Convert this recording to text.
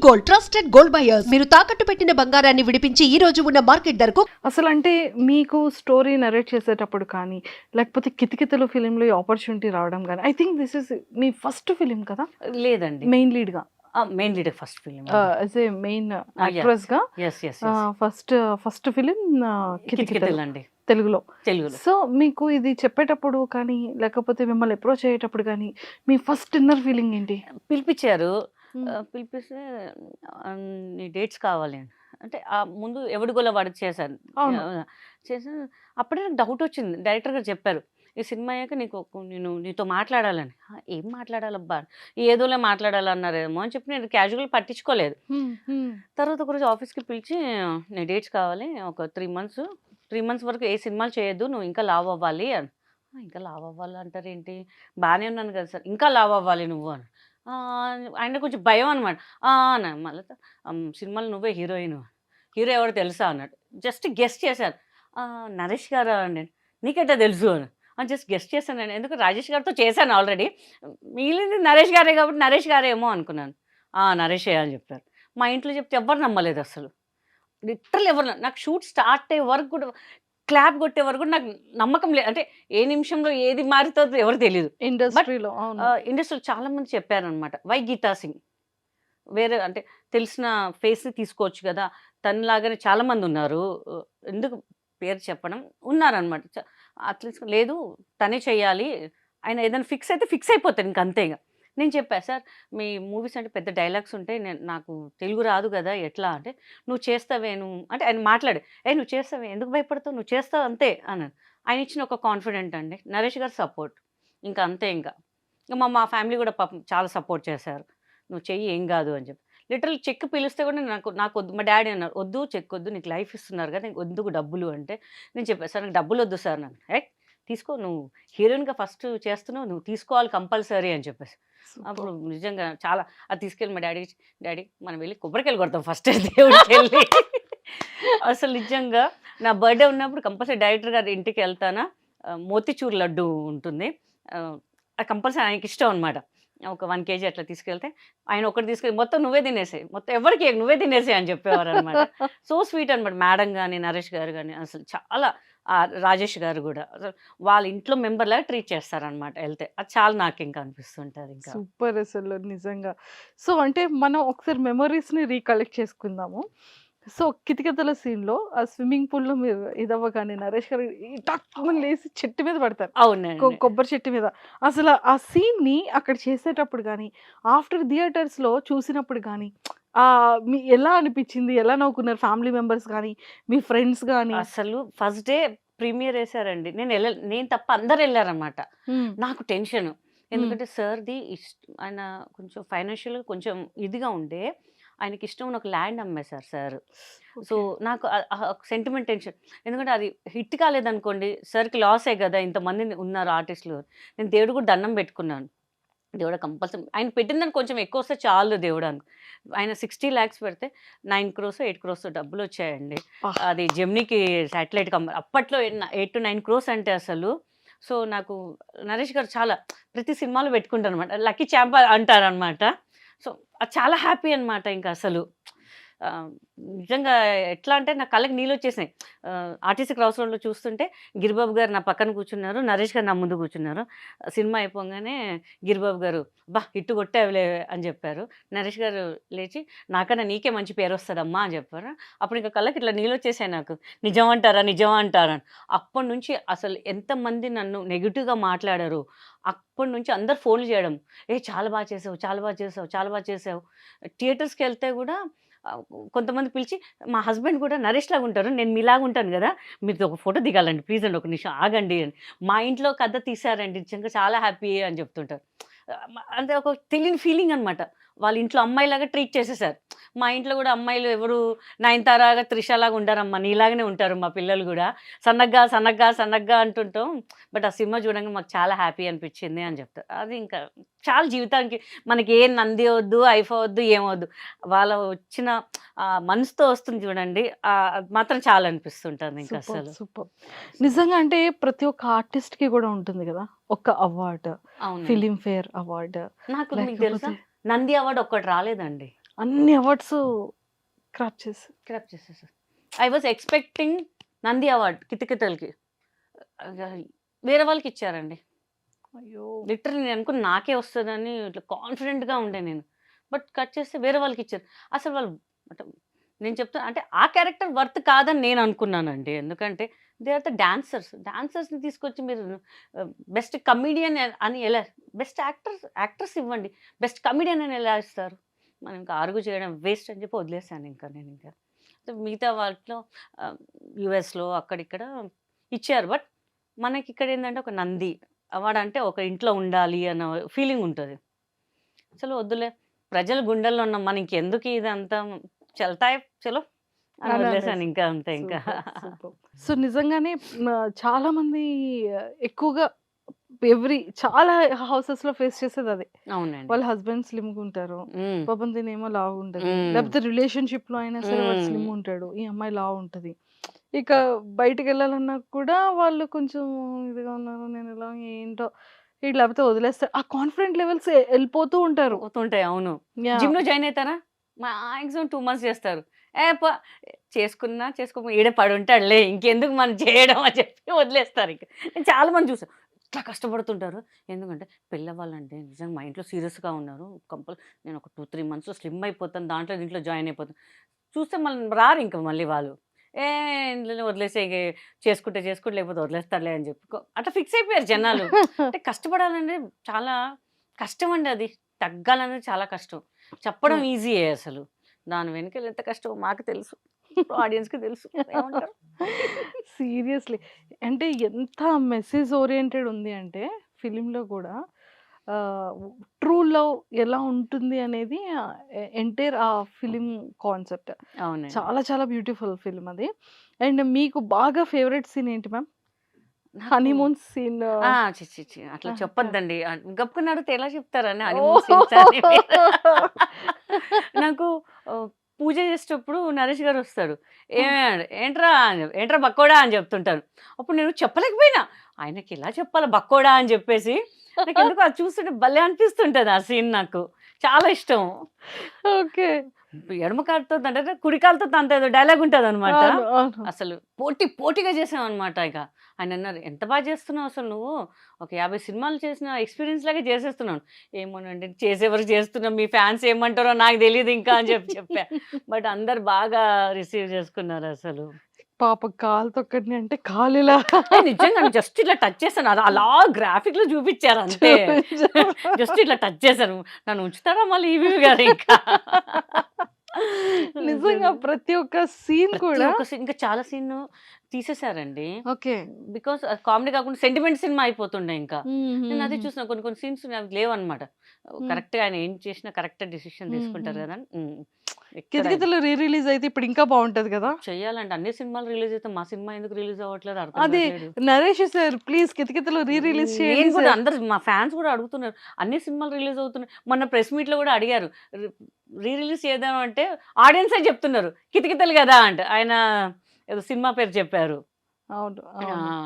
Gold, trusted gold buyers. మీరు తాకట్టు పెట్టిన బంగారాన్ని విడిపించి ఈ రోజు ఉన్న మార్కెట్ ధరకు అసలు అంటే మీకు స్టోరీ నరేట్ చేసేటప్పుడు కానీ, లేకపోతే 'కితకితలు' ఫిలింలో ఈ ఆపర్చునిటీ రావడం గానీ, ఐ థింక్ దిస్ ఇస్ మీ ఫస్ట్ ఫిలిం కదా? లేదండి. మెయిన్ లీడ్‌గా main lead first film. As a main యాక్ట్రెస్‌గా yes yes first film 'Kithakithalu' కితకితలండి తెలుగులో. తెలుగులో. సో మీకు ఇది చెప్పేటప్పుడు కానీ, లేకపోతే మిమ్మల్ని అప్రోచ్ అయ్యేటప్పుడు కానీ, మీ ఫస్ట్ ఇన్నర్ ఫీలింగ్ ఏంటి? పిలిపించారు. హ్మ్. పిలిపిస్తే నీ డేట్స్ కావాలి అని. అంటే ముందు ఎవడిగోల వాడికి చేశాను. అవును. చేసాను. అప్పుడే నాకు డౌట్ వచ్చింది. డైరెక్టర్ గారు చెప్పారు, ఈ సినిమా అయ్యాక నేను నీతో మాట్లాడాలని. ఏం మాట్లాడాలబ్బా, ఏదోలే మాట్లాడాలన్నారేమో అని చెప్పి నేను క్యాజువల్గా పట్టించుకోలేదు. హ్మ్. హ్మ్. తర్వాత ఒకరోజు ఆఫీస్కి పిలిచి, నీ డేట్స్ కావాలి ఒక 3 మంత్స్ వరకు ఏ సినిమాలు చేయొద్దు, నువ్వు ఇంకా లావ్ అవ్వాలి అని. ఇంకా లావ్ అవ్వాలి అంటారేంటి, బాగానే ఉన్నాను కదా సార్, ఇంకా లావ్ అవ్వాలి నువ్వు అని. ఆయన కొంచెం భయం అనమాట. అన్న మళ్ళీ సినిమాలో నువ్వే హీరోయిన్, హీరో ఎవరు తెలుసా అన్నాడు. జస్ట్ గెస్ట్ చేశాను. నరేష్ గారా అండి, నీకెట్టా తెలుసు అని జస్ట్ గెస్ట్ చేశాను నేను. ఎందుకు రాజేష్ గారితో చేశాను ఆల్రెడీ, మిగిలింది నరేష్ గారే కాబట్టి నరేష్ గారేమో అనుకున్నాను. నరేషే అని చెప్పారు. మా ఇంట్లో చెప్తే ఎవ్వరు నమ్మలేదు అసలు. లిటరల్ ఎవరు నాకు షూట్ స్టార్ట్ అయ్యే వరకు కూడా, క్లాప్ కొట్టే వరకు కూడా నాకు నమ్మకం లేదు. అంటే ఏ నిమిషంలో ఏది మారుతుందో ఎవరు తెలియదు. ఇండస్ట్రీలో అవును. ఇండస్ట్రీలో చాలా మంది చెప్పారనమాట, వై గీతా సింగ్, వేరే అంటే తెలిసిన ఫేస్ని తీసుకోవచ్చు కదా, తనలాగానే చాలా మంది ఉన్నారు, ఎందుకు పేరు చెప్పడం ఉన్నారనమాట. అట్లీస్ట్ లేదు, తనే చెయ్యాలి, ఆయన ఏదైనా ఫిక్స్ అయితే ఫిక్స్ అయిపోతాడు ఇంక అంతే. ఇక నేను చెప్పా, సార్ మీ మూవీస్ అంటే పెద్ద డైలాగ్స్ ఉంటాయి, నాకు తెలుగు రాదు కదా ఎట్లా అంటే, నువ్వు చేస్తావే నువ్వు అంటే ఆయన మాట్లాడు, నువ్వు చేస్తావే, ఎందుకు భయపడతావు, నువ్వు చేస్తావు అంతే అన్నాడు. ఆయన ఇచ్చిన ఒక కాన్ఫిడెంట్ అండి, నరేష్ గారు సపోర్ట్, ఇంకా అంతే. ఇంకా మా ఫ్యామిలీ కూడా పాపం చాలా సపోర్ట్ చేశారు, నువ్వు చెయ్యి ఏం కాదు అని చెప్పి. లిటరల్ చెక్ పిలిస్తే కూడా నాకు వద్దు, మా డాడీ అన్నారు, వద్దు చెక్ వద్దు, నీకు లైఫ్ ఇస్తున్నారు కదా, నీకు ఎందుకు డబ్బులు అంటే. నేను చెప్పాను, సార్ నాకు డబ్బులు వద్దు సార్, నాకు తీసుకో, నువ్వు హీరోయిన్గా ఫస్ట్ చేస్తున్నావు, నువ్వు తీసుకోవాలి కంపల్సరీ అని చెప్పేసి. అప్పుడు నిజంగా చాలా అది తీసుకెళ్ళి మా డాడీ మనం వెళ్ళి కొబ్బరికాయలు కొడతాం ఫస్ట్ దేవుడికి వెళ్ళి. అసలు నిజంగా నా బర్త్డే ఉన్నప్పుడు కంపల్సరీ డైరెక్టర్ గారి ఇంటికి వెళ్తానా, మోతిచూర్ లడ్డు ఉంటుంది, అది కంపల్సరీ ఆయనకి ఇష్టం అనమాట. ఒక 1 kg అట్లా తీసుకెళ్తే ఆయన ఒకటి తీసుకెళ్ళి మొత్తం నువ్వే తినేసాయి, మొత్తం ఎవరికి నువ్వే తినేసాయి అని చెప్పేవారు అనమాట. సో స్వీట్ అనమాట. మేడం కానీ నరేష్ గారు కానీ అసలు చాలా, రాజేష్ గారు కూడా అసలు వాళ్ళ ఇంట్లో మెంబర్ లాగా ట్రీట్ చేస్తారనమాట వెళ్తే. అది చాలా నాకు ఇంకా అనిపిస్తుంటుంది. ఇంకా సూపర్ అసలు నిజంగా. సో అంటే మనం ఒకసారి మెమరీస్‌ని రీకలెక్ట్ చేసుకుందాము. సో 'కితకితల' సీన్‌లో ఆ స్విమ్మింగ్ పూల్‌లో మీరు ఇదవ్వగానే నరేష్ గారు టక్కుమని లేసి చెట్టు మీద పడతారు. అవునండి. కొబ్బరి చెట్టు మీద. అసలు ఆ సీన్‌ని అక్కడ చేసేటప్పుడు గానీ, ఆఫ్టర్ థియేటర్స్‌లో చూసినప్పుడు గానీ, మీ ఎలా అనిపిచ్చింది? ఎలా నవ్వుకున్నారు ఫ్యామిలీ మెంబర్స్ గానీ, మీ ఫ్రెండ్స్ గానీ? అసలు ఫస్ట్ డే ప్రీమియర్ వేసారండి, నేను తప్ప అందరు వెళ్ళారనమాట. హ్మ్. నాకు టెన్షన్, ఎందుకంటే సార్ది ఆయన కొంచెం ఫైనాన్షియల్గా కొంచెం ఇదిగా ఉండే, ఆయనకి ఇష్టం ఉన్న ఒక ల్యాండ్ అమ్మేశారు సార్. So okay. నాకు సెంటిమెంట్ టెన్షన్, ఎందుకంటే అది హిట్ కాలేదనుకోండి సార్కి లాసే కదా, ఇంతమంది ఉన్నారు ఆర్టిస్టులు. నేను దేవుడు కూడా దండం పెట్టుకున్నాను, దేవుడా కంపల్సరీ ఆయన పెట్టిందని కొంచెం ఎక్కువ వస్తే చాలు దేవుడు అని. ఆయన 60 lakhs పెడితే 9 crores 8 crores డబ్బులు వచ్చాయండి. ఆహ్! అది జెమినీకి శాటిలైట్ అప్పట్లో 8 to 9 crores అంటే అసలు. సో నాకు నరేష్ గారు చాలా ప్రతి సినిమాలో పెట్టుకుంటారు అనమాట, లక్కీ ఛాంప్ అంటారనమాట. సో అది చాలా హ్యాపీ అనమాట ఇంకా అసలు. ఆహ్, నిజంగా ఎట్లా అంటే నా కళ్ళకి నీళ్ళు వచ్చేసినాయి. ఆర్టీసీ క్రాస్ రోడ్‌లో చూస్తుంటే గిరిబాబు గారు నా పక్కన కూర్చున్నారు, నరేష్ గారు నా ముందు కూర్చున్నారు. సినిమా అయిపోగానే గిరిబాబు గారు, "అబ్బా! హిట్ కొట్టావులే" అని చెప్పారు. నరేష్ గారు లేచి, "నాకన్నా నీకే మంచి పేరొస్తదమ్మా" అని చెప్పారు. అప్పుడు ఇంకా కళ్ళకి ఇట్లా నీళ్ళొచ్చేసాయి నాకు. నిజం అంటారా? నిజం అంటారా? అని. అప్పటినుంచి అసలు ఎంతమంది నన్ను నెగెటివ్‌గా మాట్లాడారో, అప్పటినుంచి అందరూ ఫోన్‌లు చేయడం, చాలా బాగా చేసావు, చాలా బాగా చేసావు, చాలా బాగా చేసావు." థియేటర్స్‌కెళ్తే కూడా ఆహ్, కొంతమంది పిలిచి, మా హస్బెండ్ కూడా నరేష్ లాగా ఉంటారు, నేను మీలాగా ఉంటాను గదా, మీతో ఒక ఫోటో దిగాలండి ప్లీజ్ అండి, ఒక నిమిషం ఆగండి అని. మా ఇంట్లో కథ తీశారండి, నిజంగా చాలా హ్యాపీ అని చెప్తుంటారు. అంటే ఒక తెలియని ఫీలింగ్ అనమాట. వాళ్ళ ఇంట్లో అమ్మాయిలాగా ట్రీట్ చేసేసారు. మా ఇంట్లో కూడా అమ్మాయిలు ఎవరు నయనతారగా, త్రిషలాగా ఉండరమ్మా, నీలాగానే ఉంటారు మా పిల్లలు గూడా. సన్నగ్గా, సన్నగ్గా, సన్నగ్గా అంటుంటాం. బట్ ఆ సినిమా చూడంగా మాకు చాలా హ్యాపీ అనిపించింది అని చెప్తారు. అది ఇంకా చాలా జీవితానికి మనకి ఏ నంది వద్దు, ఐఫా వద్దు, ఏమొద్దు. వాళ్ళ వచ్చిన మనసుతో వస్తుంది చూడండి, అది మాత్రం చాలా అనిపిస్తుంటుంది ఇంకా సూపర్. అసలు. సూపర్. నిజంగా అంటే ప్రతి ఒక్క ఆర్టిస్ట్‌కి గూడా ఉంటుంది గదా, ఒక అవార్డ్. అవునండి. ఫిల్మ్‌ఫేర్ అవార్డ్ నాకు మీకు తెలుసా, లేకపోతే నంది అవార్డ్ ఒక్కటి రాలేదండి. అన్ని అవార్డ్స్ క్రాప్ చేసి. క్రాప్ చేసేసారు. I was expecting Nandi award కితకితలకి. వేరే వాళ్ళకి ఇచ్చారండి. అయ్యో! లిటరల్లీ నేను అనుకున్న నాకే వస్తదని ఇట్లా కాన్ఫిడెంట్‌గా ఉండే నేను. బట్ కట్ చేస్తే వేరే వాళ్ళకిచ్చారు. అసలు వాళ్ళు అంటే నేను చెప్తున్నా అంటే ఆ క్యారెక్టర్ వర్త్ కాదని నేను అనుకున్నానండి. ఎందుకంటే దే ఆర్ ద డాన్సర్స్. డాన్సర్స్‌ని తీసుకొచ్చి మీరు బెస్ట్ కమెడియన్ అని ఎలా బెస్ట్ యాక్ట్రెస్ ఇవ్వండి. బెస్ట్ కమెడియన్ అని ఎలా ఇస్తారు? మనం ఇంకా ఆర్గ్యూ చేయడం వేస్ట్ అని చెప్పి వదిలేసాను ఇంకా నేనింకా. సో మిగతా వాటిలో యూఎస్‌లో అక్కడిక్కడ ఇచ్చారు. బట్ మనకిక్కడ ఏందంటే ఒక నంది అవార్డ్ అంటే ఒక ఇంట్లో ఉండాలి అన్న ఫీలింగ్ ఉంటది. అసలు వద్దులే ప్రజల గుండెల్లో ఉన్నాం. మనం ఇంకెందుకు ఇదంతా చల్తాయ్ చలో అని అని వదిలేసాను అనేసి. ఇంకా అంతే ఇంకా. సూపర్. సో, నిజంగానే చాలా మంది ఎక్కువగా చాలా హౌసెస్‌లో ఫేస్ చేసేదదే. అవునండి. వాళ్ళ హస్బెండ్ స్లిమ్‌గుంటారు. హ్మ్. పాపం తినేమో లావుంటది. హ్మ్. లేకపోతే రిలేషన్‌షిప్‌లో అయినా సరే వాడు హ్మ్. స్లిమ్ ఉంటాడు. ఈ అమ్మాయి లావుంటది. ఇక బయటికెళ్ళాలన్నా కూడా వాళ్ళు కొంచెం ఇదిగా ఉన్నారు. నేనెలా ఏంటో లేకపోతే వదిలేస్తారు. ఆ కాన్ఫిడెంట్ లెవెల్స్ ఎళ్ళిపోతూ ఉంటారు. పోతుంటాయి అవును. యాహ్! జిమ్‌లో జాయిన్ అయితారా? మాక్సిమం 2 మంత్స్ చేస్తారు. ఏ పో చేసుకున్నా చేసుకోకపోయినా ఈడే పడుంటాడులే ఇంకెందుకు మనం చేయడం అని చెప్పి వదిలేస్తారింక. నేను చాలా మంది చూసా. ఇట్లా కష్టపడుతుంటారు. ఎందుకంటే పెళ్ళవ్వాలంటే నిజంగా మా ఇంట్లో సీరియస్‌గా ఉన్నారు. నేను ఒక 2, 3 మంత్స్‌లో స్లిమ్ అయిపోతాను. దాంట్లో దీంట్లో జాయిన్ అయిపోతాను. చూస్తే మళ్ళీ రారింక మళ్ళీ వాళ్ళు. ఏ ఇంట్లోనే వదిలేసేయి ఇగ చేసుకుంటే చేసుకోండి లేకపోతే వదిలేస్తాడులే అని చెప్పి అట్లా ఫిక్స్ అయిపోయారు జనాలు. అంటే కష్టపడాలంటే చాలా కష్టమండి అది. తగ్గాలనేది చాలా కష్టం. చెప్పడం ట్రూ. ఈజీయే అసలు. దాని వెనకాల ఎంత కష్టమో మాకు తెలుసు. ఆడియన్స్‌కి తెలుసు. ఏమంటారు? సీరియస్‌లీ. అంటే ఎంత మెసేజ్ ఓరియెంటెడ్ ఉంది అంటే ఫిల్మ్‌లో గూడా ఆహ్, ట్రూ లవ్ ఎలా ఉంటుంది అనేది ఎంటైర్ ఆ ఫిల్మ్ కాన్సెప్ట్. అవునండి. చాలా చాలా బ్యూటిఫుల్ ఫిల్మ్ అది. అండ్ మీకు బాగా ఫేవరెట్ సీన్ ఏంటి మ్యామ్? నాకు హనీమూన్ సీన్. ఆ! ఛీ! ఛీ! ఛీ! అట్లా ఆహా! చెప్పొద్దండి. గబుక్కున అడిగితే ఎలా చెప్తారని హనీమూన్ సీన్స్ అని ఓహ్! మీరు. నాకు పూజ చేసేటప్పుడు నరేష్ గారొస్తారు. "ఏంట్రా" "ఏంట్రా బక్కోడా" అని చెప్తుంటారు. అప్పుడు నేను చెప్పలేకపోయినా. ఆయనకెలా చెప్పాలా బక్కోడా అని చెప్పేసి. నాకెందుకో అది చూస్తుంటే భలే అనిపిస్తుంటది ఆ సీన్ నాకు. చాలా ఇష్టం. ఓకే. ఎడమ కాలుతో తంతే కుడి కాలుతో తంతేదో డైలాగ్ ఉంటదనమాట. అవును. అవును. అసలు పోటీగా చేసామనమాట ఇక. ఆయనన్నారు, "ఎంత చేస్తున్నావు అసలు నువ్వు? ఒక 50 సినిమాలు చేసిన ఎక్స్‌పీరియన్స్ లాగా చేసేస్తున్నావు." "ఏమోనండి చేసే వరకు చేస్తున్నా. మీ ఫ్యాన్స్ ఏమంటారో నాకు తెలీదు ఇంకా" అని చెప్పా. బట్ అందరూ బాగా రిసీవ్ చేసుకున్నారసలు. పాపం కాలు తొక్కడిని అంటే కాలిలా నిజంగానే జస్ట్ ఇట్లా టచ్ చేశాను. అలా గ్రాఫిక్‌లో చూపిచ్చారు అంతే. చూపించారు. జస్ట్ ఇట్లా టచ్ చేశారు. నన్ను ఉంచుతారా మళ్ళీ ఈవీవి గారు ఇంకా. నిజంగా అసలు. ప్రతి ఒక్క సీన్ ప్రతి కూడా ఒక్క సీన్ ఇంకా చాలా సీన్ తీసేసారండి. ఓకే. బికాజ్ కామెడీ కాకుండా సెంటిమెంట్ సినిమా అయిపోతుండే ఇంకా. హ్మ్. నేను హ్మ్. అదే హ్మ్. చూసిన కొన్ని సీన్స్ అవి లేవన్నమాట. హ్మ్. కరెక్ట్‌గా ఆయన ఏం చేసినా కరెక్ట్ డెసిషన్ హ్మ్. తీసుకుంటారు హ్మ్. కదా! అని ఎక్కడ 'కితకితలు' రిలీజ్ అయితే ఇప్పుడు ఇంకా బావుంటది కదా! చెయ్యాలంటే అన్ని సినిమాలు రిలీజ్ అయితే మా సినిమా ఎందుకు రిలీజ్ అవ్వట్లేదో అర్థం అదే కావట్లేదు. Naresh sir please 'Kithakithalu' release నేను చేయండి కూడా సార్. అందరూ మా ఫ్యాన్స్ కూడా అడుగుతున్నారు. అన్ని సినిమాలు రిలీజ్ అవుతున్నాయి. మొన్న ప్రెస్ మీట్‌లో కూడా అడిగారు. రిలీజ్ చేద్దాం అంటే ఆడియన్సే చెప్తున్నారు. కితకితలు కదా! అంట. ఆయన ఏదో సినిమా పేరు చెప్పారు. అవును. అవును. ఆ!